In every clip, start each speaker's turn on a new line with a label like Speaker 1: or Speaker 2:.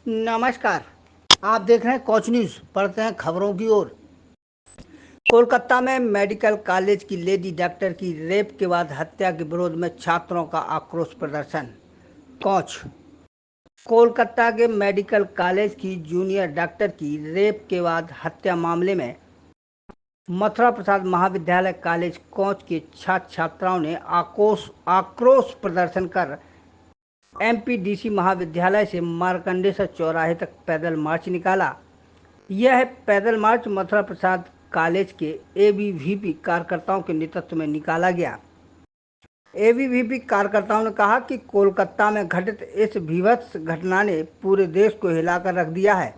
Speaker 1: नमस्कार, आप देख रहे हैं कोच न्यूज़। पढ़ते हैं खबरों की ओर। कोलकाता में मेडिकल कॉलेज की लेडी डॉक्टर की रेप के बाद हत्या के विरोध में छात्रों का आक्रोश प्रदर्शन। कोच। कोलकाता के मेडिकल कॉलेज की जूनियर डॉक्टर की रेप के बाद हत्या मामले में मथुरा प्रसाद महाविद्यालय कॉलेज कोच के छात्र छात्राओं ने आक्रोश प्रदर्शन कर एमपीडीसी महाविद्यालय से मार्कंडेय चौराहे तक पैदल मार्च निकाला। यह पैदल मार्च मथुरा प्रसाद कॉलेज के एबीवीपी कार्यकर्ताओं के नेतृत्व में निकाला गया। एबीवीपी कार्यकर्ताओं ने कहा कि कोलकाता में घटित इस भीभत्स घटना ने पूरे देश को हिलाकर रख दिया है।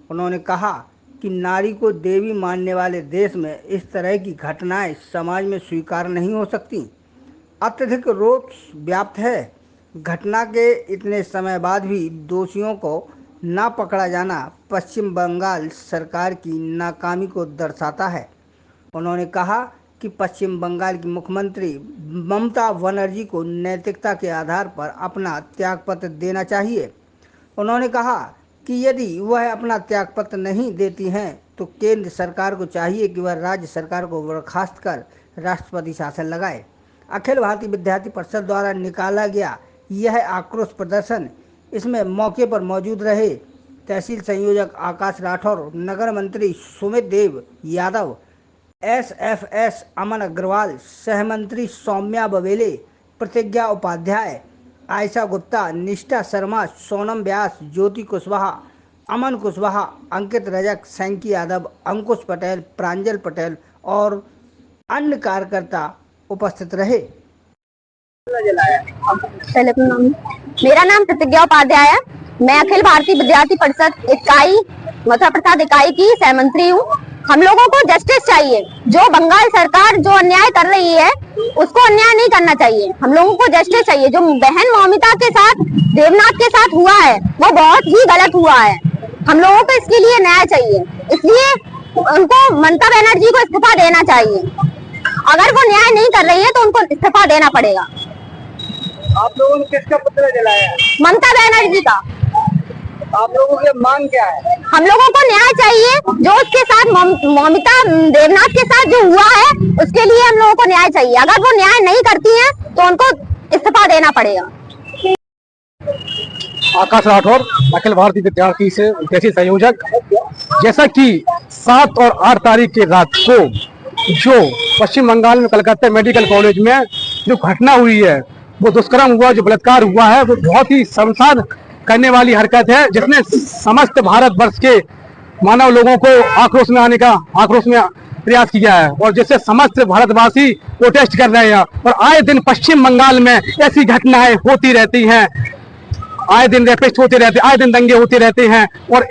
Speaker 1: उन्होंने कहा कि नारी को देवी मानने वाले देश में इस तरह की घटनाएं समाज में स्वीकार नहीं हो सकती। अत्यधिक रोष व्याप्त है। घटना के इतने समय बाद भी दोषियों को ना पकड़ा जाना पश्चिम बंगाल सरकार की नाकामी को दर्शाता है। उन्होंने कहा कि पश्चिम बंगाल की मुख्यमंत्री ममता बनर्जी को नैतिकता के आधार पर अपना त्यागपत्र देना चाहिए। उन्होंने कहा कि यदि वह अपना त्यागपत्र नहीं देती हैं तो केंद्र सरकार को चाहिए कि वह राज्य सरकार को बर्खास्त कर राष्ट्रपति शासन लगाए। अखिल भारतीय विद्यार्थी परिषद द्वारा निकाला गया यह आक्रोश प्रदर्शन, इसमें मौके पर मौजूद रहे तहसील संयोजक आकाश राठौर, नगर मंत्री सुमित देव यादव, एसएफएस अमन अग्रवाल, सहमंत्री सौम्या बवेले, प्रतिज्ञा उपाध्याय, आयशा गुप्ता, निष्ठा शर्मा, सोनम व्यास, ज्योति कुशवाहा, अमन कुशवाहा, अंकित रजक, सैंकी यादव, अंकुश पटेल, प्रांजल पटेल और अन्य कार्यकर्ता उपस्थित रहे।
Speaker 2: पहले अपना नाम। मेरा नाम प्रतिज्ञा उपाध्याय है। मैं अखिल भारतीय विद्यार्थी परिषद इकाई मथुरा प्रसाद इकाई की सहमंत्री हूँ। हम लोगों को जस्टिस चाहिए। जो बंगाल सरकार जो अन्याय कर रही है उसको अन्याय नहीं करना चाहिए। हम लोगों को जस्टिस चाहिए। जो बहन मौमिता के साथ देवनाथ के साथ हुआ है वो बहुत ही गलत हुआ है। हम लोगों को इसके लिए न्याय चाहिए। इसलिए उनको ममता बनर्जी को इस्तीफा देना चाहिए। अगर वो न्याय नहीं कर रही है तो उनको इस्तीफा देना पड़ेगा।
Speaker 1: आप लोगों ने किसका पुतला जलाया?
Speaker 2: ममता बनर्जी का।
Speaker 1: आप लोगों की मांग क्या है?
Speaker 2: हम लोगों को न्याय चाहिए। जो उसके साथ मौमिता देवनाथ के साथ जो हुआ है उसके लिए हम लोगों को न्याय चाहिए। अगर वो न्याय नहीं करती हैं तो उनको इस्तीफा देना पड़ेगा।
Speaker 3: आकाश राठौर, अखिल भारतीय विद्यार्थी से तहसील संयोजक। जैसा कि 7 और 8 तारीख के रात को जो पश्चिम बंगाल में कलकत्ता मेडिकल कॉलेज में जो घटना हुई है, वो दुष्कर्म हुआ, जो बलात्कार हुआ है, वो बहुत ही शर्मसार करने वाली हरकत है, जिसने समस्त भारतवर्ष के मानव लोगों को आक्रोश में प्रयास किया है और जिससे समस्त भारतवासी प्रोटेस्ट कर रहे हैं। और आए दिन पश्चिम बंगाल में ऐसी घटनाएं होती रहती हैं, आए दिन रेपिस्ट होते रहते, आए दिन दंगे होते रहते हैं। और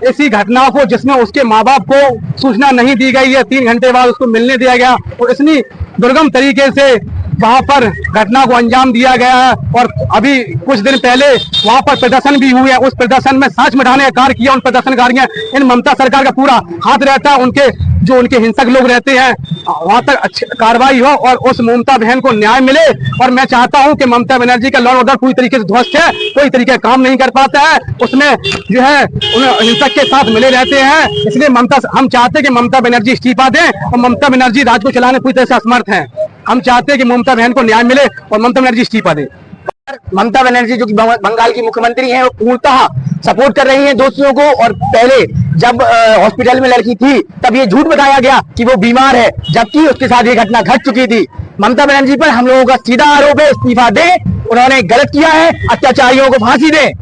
Speaker 3: ऐसी घटनाओं को जिसमें उसके माँ बाप को सूचना नहीं दी गई है, 3 घंटे बाद उसको मिलने दिया गया और इतनी दुर्गम तरीके से वहां पर घटना को अंजाम दिया गया है। और अभी कुछ दिन पहले वहां पर प्रदर्शन भी हुए। उस प्रदर्शन में सांस मिटाने का कार्य किया उन प्रदर्शनकारियों। इन ममता सरकार का पूरा हाथ रहता है। उनके हिंसक लोग रहते हैं, वहां तक अच्छी कार्रवाई हो और उस ममता बहन को न्याय मिले। और मैं चाहता हूं कि ममता बनर्जी का लॉ एंड ऑर्डर पूरी तरीके से ध्वस्त है, कोई तरीके काम नहीं कर पाता है। उसमें जो है हिंसक के साथ मिले रहते हैं। इसलिए हम चाहते हैं कि ममता बनर्जी इस्तीफा दें और ममता बनर्जी राज्य को चलाने पूरी तरह से असमर्थ है। हम चाहते हैं कि ममता बहन को न्याय मिले और ममता बनर्जी इस्तीफा दे।
Speaker 4: ममता बनर्जी जो कि बंगाल की मुख्यमंत्री हैं, वो पूर्णतः सपोर्ट कर रही हैं दोषियों को। और पहले जब हॉस्पिटल में लड़की थी तब ये झूठ बताया गया कि वो बीमार है, जबकि उसके साथ ये घटना घट चुकी थी। ममता बनर्जी पर हम लोगों का सीधा आरोप है, इस्तीफा दें। उन्होंने गलत किया है, अत्याचारियों को फांसी दें।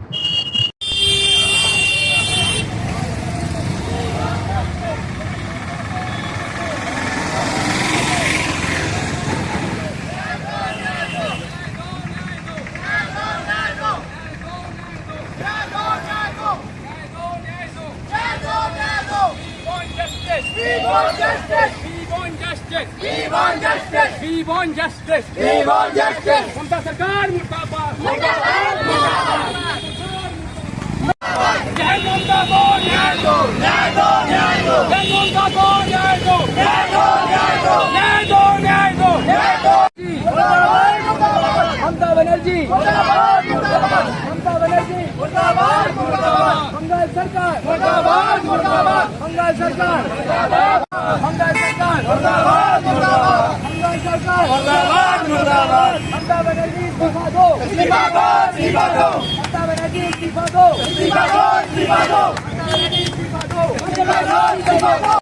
Speaker 5: ममता सरकार मुर्दाबाद। जय ममता को न्याय दो, न्याय दो, न्याय दो। जय ममता को न्याय दो, न्याय दो, न्याय दो, न्याय दो, न्याय दो, न्याय दो। ममता बनर्जी, ममता बनर्जी। मुर्दाबाद मुर्दाबाद बंगाल सरकार मुर्दाबाद मुर्दाबाद बंगाल सरकार मुर्दाबाद बंगाल सरकार मुर्दाबाद मुर्दाबाद बंगाल सरकार मुर्दाबाद मुर्दाबाद ममता बनर्जी इस्तीफा दो इस्तीफा दो इस्तीफा दो ममता बनर्जी इस्तीफा दो इस्तीफा दो इस्तीफा दो ममता बनर्जी इस्तीफा दो इस्तीफा दो इस्तीफा दो